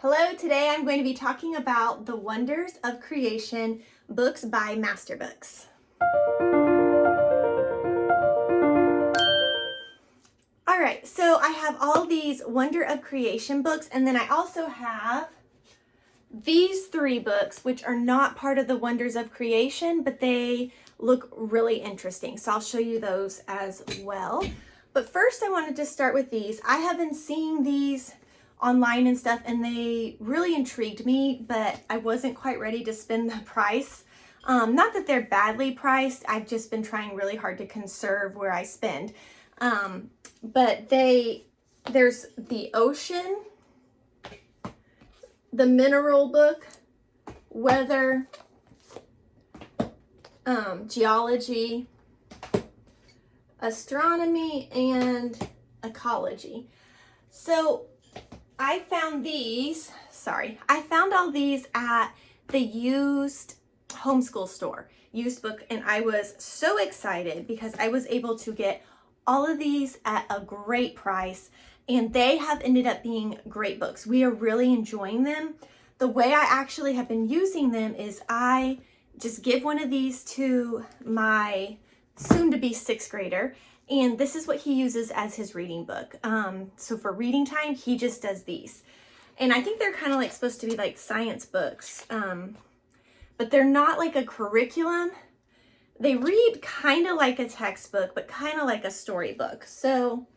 Hello, today I'm going to be talking about The Wonders of Creation, books by Master Books. Alright, so I have all these Wonder of Creation books, and then I also have these three books, which are not part of the Wonders of Creation, but they look really interesting. So I'll show you those as well. But first I wanted to start with these. I have been seeing these online and stuff, and they really intrigued me, but I wasn't quite ready to spend the price. Not that they're badly priced, I've just been trying really hard to conserve where I spend. But there's the ocean, the mineral book, weather, geology, astronomy, and ecology. So I found all these at the used homeschool store, used book, and I was so excited because I was able to get all of these at a great price, and they have ended up being great books. We are really enjoying them. The way I actually have been using them is I just give one of these to my soon-to-be sixth grader, and this is what he uses as his reading book. So for reading time, he just does these. And I think they're kind of like supposed to be like science books, but they're not like a curriculum. They read kind of like a textbook, but kind of like a storybook. So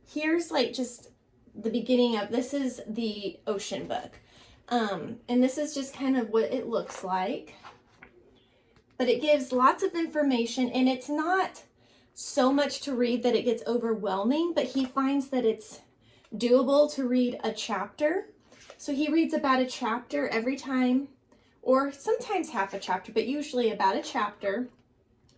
here's like just the beginning of, this is the ocean book. And this is just kind of what it looks like. But it gives lots of information, and it's not so much to read that it gets overwhelming, but he finds that it's doable to read a chapter. So he reads about a chapter every time, or sometimes half a chapter, but usually about a chapter.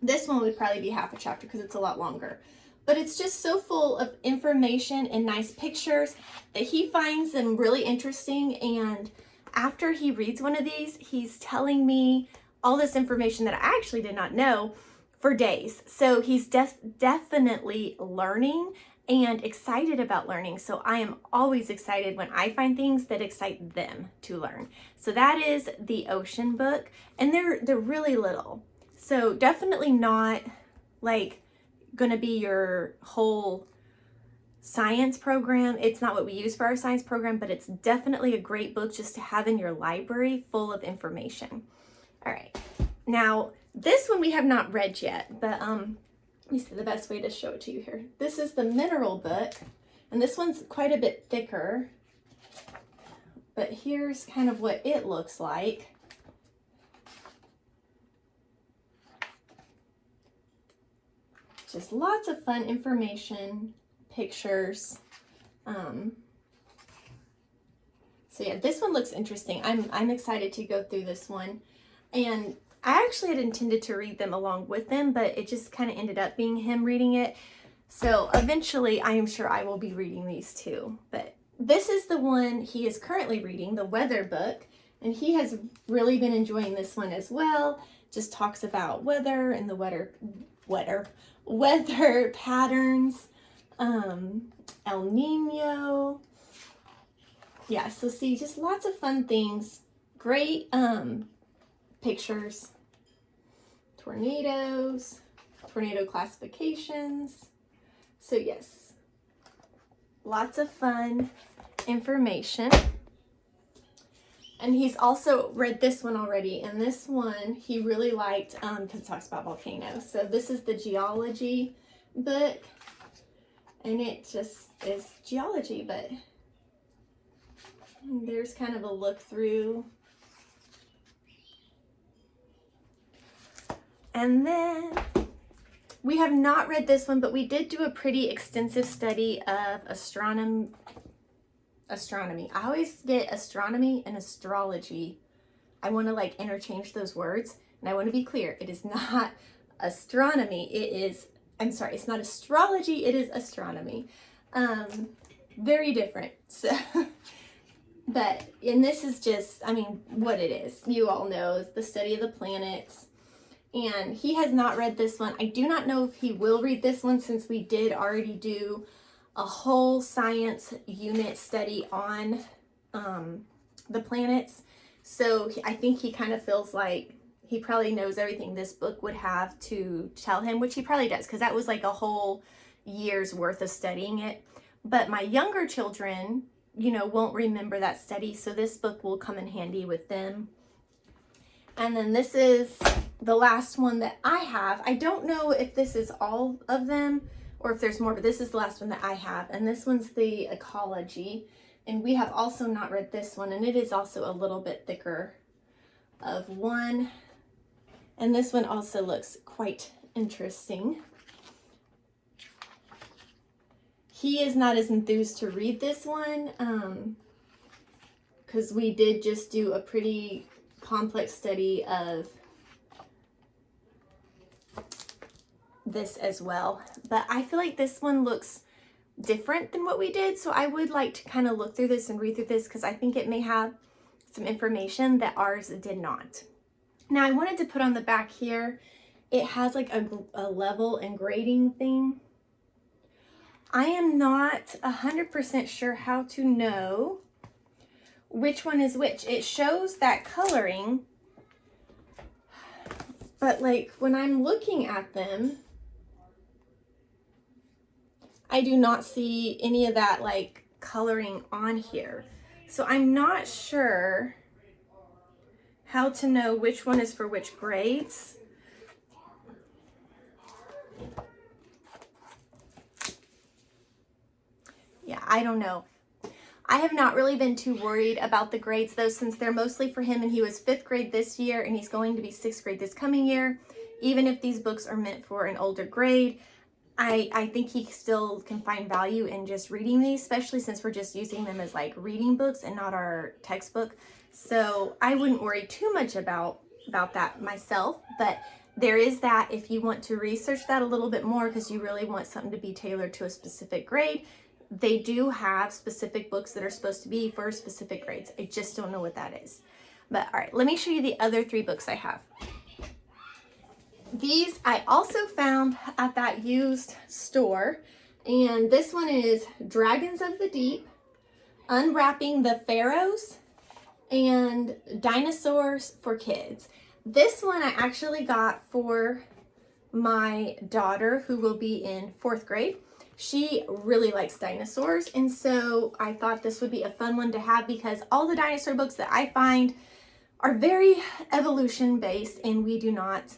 This one would probably be half a chapter because it's a lot longer. But it's just so full of information and nice pictures that he finds them really interesting. And after he reads one of these, he's telling me all this information that I actually did not know for days. So he's definitely learning and excited about learning. So I am always excited when I find things that excite them to learn. So that is the ocean book, and they're really little. So definitely not like gonna be your whole science program. It's not what we use for our science program, but it's definitely a great book just to have in your library full of information. All right, now this one we have not read yet, but let me see the best way to show it to you here. This is the mineral book, and this one's quite a bit thicker, but here's kind of what it looks like. Just lots of fun information, pictures. So yeah, this one looks interesting. I'm excited to go through this one. And I actually had intended to read them along with them, but it just kind of ended up being him reading it. So eventually I am sure I will be reading these too. But this is the one he is currently reading, the weather book. And he has really been enjoying this one as well. Just talks about weather and the weather patterns, El Nino. Yeah, so see, just lots of fun things. Great pictures, tornadoes, tornado classifications. So yes, lots of fun information. And he's also read this one already, and this one he really liked because it talks about volcanoes. So this is the geology book, and it just is geology, but there's kind of a look through. And then we have not read this one, but we did do a pretty extensive study of astronomy. I always get astronomy and astrology. I want to like interchange those words, and I want to be clear. It is not astronomy. It's not astrology. It is astronomy. Very different. So, and this is just, what it is. You all know, it's the study of the planets. And he has not read this one. I do not know if he will read this one, since we did already do a whole science unit study on the planets. So I think he kind of feels like he probably knows everything this book would have to tell him, which he probably does, because that was like a whole year's worth of studying it. But my younger children, you know, won't remember that study, so this book will come in handy with them. And then this is the last one that I have. I don't know if this is all of them or if there's more, but this is the last one that I have. And this one's the Ecology. And we have also not read this one, and it is also a little bit thicker of one. And this one also looks quite interesting. He is not as enthused to read this one because we did just do a pretty complex study of this as well. But I feel like this one looks different than what we did, so I would like to kind of look through this and read through this because I think it may have some information that ours did not. Now I wanted to put on the back here, it has like a level and grading thing. I am not 100% sure how to know which one is which. It shows that coloring, but like when I'm looking at them, I do not see any of that like coloring on here. So I'm not sure how to know which one is for which grades. Yeah, I don't know. I have not really been too worried about the grades though, since they're mostly for him, and he was 5th grade this year and he's going to be 6th grade this coming year. Even if these books are meant for an older grade, I think he still can find value in just reading these, especially since we're just using them as like reading books and not our textbook. So I wouldn't worry too much about that myself, but there is that if you want to research that a little bit more because you really want something to be tailored to a specific grade. They do have specific books that are supposed to be for specific grades. I just don't know what that is. But all right, let me show you the other 3 books I have. These I also found at that used store. And this one is Dragons of the Deep, Unwrapping the Pharaohs, and Dinosaurs for Kids. This one I actually got for my daughter who will be in 4th grade. She really likes dinosaurs, and so I thought this would be a fun one to have because all the dinosaur books that I find are very evolution based, and we do not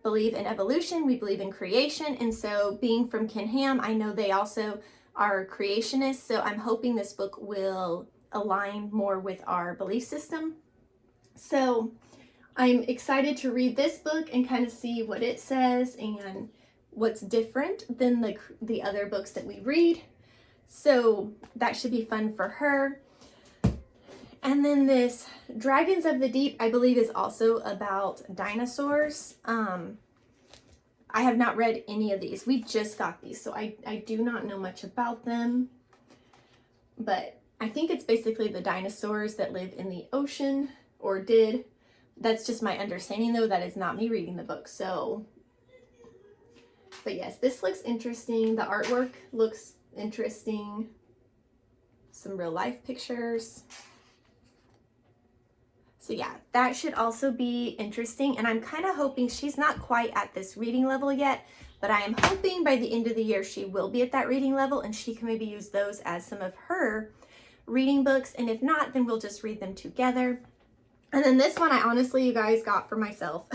believe in evolution, we believe in creation. And so being from Ken Ham, I know they also are creationists, so I'm hoping this book will align more with our belief system. So I'm excited to read this book and kind of see what it says and what's different than the other books that we read. So that should be fun for her. And then this Dragons of the Deep, I believe, is also about dinosaurs. I have not read any of these. We just got these, so I do not know much about them. But I think it's basically the dinosaurs that live in the ocean, or did. That's just my understanding, though. That is not me reading the book, so... But yes, this looks interesting. The artwork looks interesting. Some real life pictures. So yeah, that should also be interesting. And I'm kind of hoping, she's not quite at this reading level yet, but I am hoping by the end of the year she will be at that reading level and she can maybe use those as some of her reading books. And if not, then we'll just read them together. And then this one I honestly, you guys, got for myself.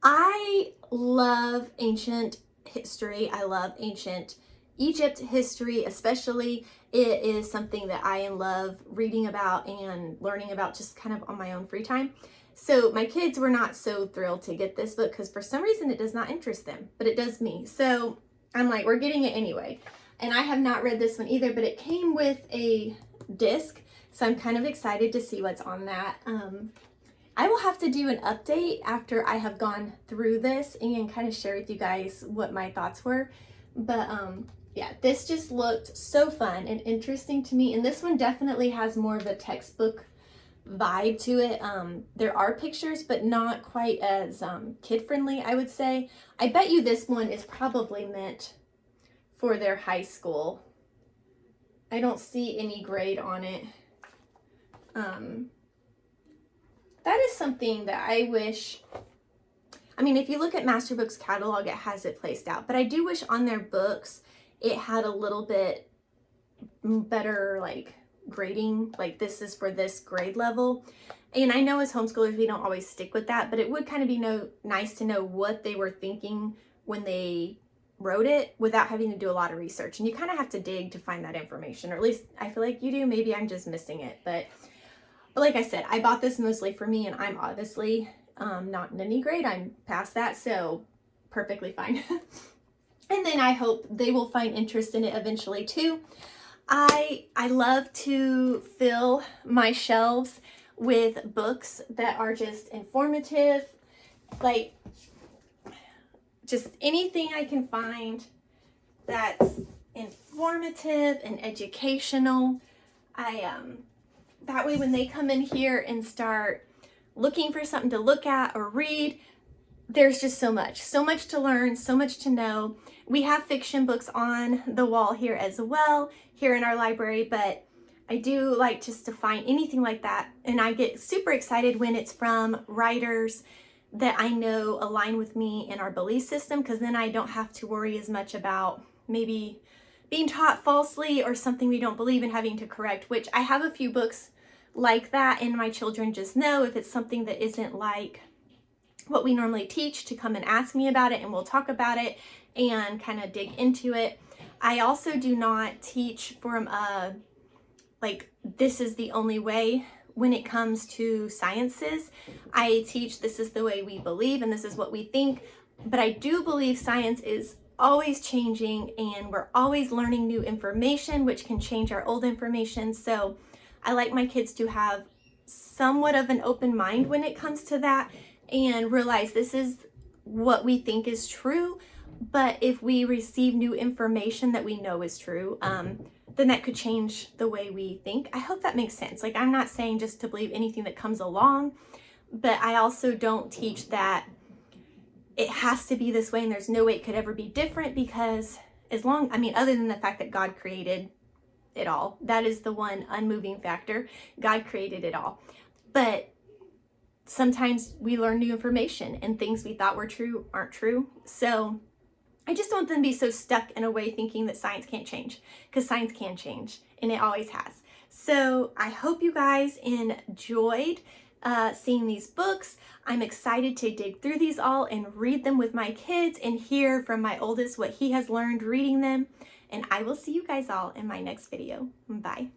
I love ancient history. I love ancient Egypt history, especially. It is something that I love reading about and learning about just kind of on my own free time. So my kids were not so thrilled to get this book because for some reason it does not interest them, but it does me. So I'm like, we're getting it anyway. And I have not read this one either, but it came with a disc. So I'm kind of excited to see what's on that. I will have to do an update after I have gone through this and kind of share with you guys what my thoughts were. But yeah, this just looked so fun and interesting to me. And this one definitely has more of a textbook vibe to it. There are pictures, but not quite as kid-friendly, I would say. I bet you this one is probably meant for their high school. I don't see any grade on it. That is something that I wish, I mean, if you look at Master Books catalog, it has it placed out, but I do wish on their books it had a little bit better like grading, like this is for this grade level. And I know as homeschoolers we don't always stick with that, but it would kind of be nice to know what they were thinking when they wrote it without having to do a lot of research. And you kind of have to dig to find that information, or at least I feel like you do. Maybe I'm just missing it, but like I said, I bought this mostly for me, and I'm obviously not in any grade. I'm past that, so perfectly fine. And then I hope they will find interest in it eventually too. I love to fill my shelves with books that are just informative, like just anything I can find that's informative and educational. That way when they come in here and start looking for something to look at or read, there's just so much to learn, so much to know. We have fiction books on the wall here as well, here in our library, but I do like just to find anything like that. And I get super excited when it's from writers that I know align with me in our belief system, because then I don't have to worry as much about maybe being taught falsely or something we don't believe in having to correct, which I have a few books like that, and my children just know if it's something that isn't like what we normally teach to come and ask me about it, and we'll talk about it and kind of dig into it. I also do not teach from like this is the only way when it comes to sciences. I teach this is the way we believe and this is what we think, but I do believe science is always changing and we're always learning new information, which can change our old information. So I like my kids to have somewhat of an open mind when it comes to that and realize this is what we think is true. But if we receive new information that we know is true, then that could change the way we think. I hope that makes sense. Like, I'm not saying just to believe anything that comes along, but I also don't teach that it has to be this way and there's no way it could ever be different, because other than the fact that God created it all, that is the one unmoving factor. God created it all. But sometimes we learn new information and things we thought were true aren't true. So I just don't want them to be so stuck in a way thinking that science can't change, because science can change and it always has. So I hope you guys enjoyed seeing these books. I'm excited to dig through these all and read them with my kids and hear from my oldest what he has learned reading them. And I will see you guys all in my next video. Bye.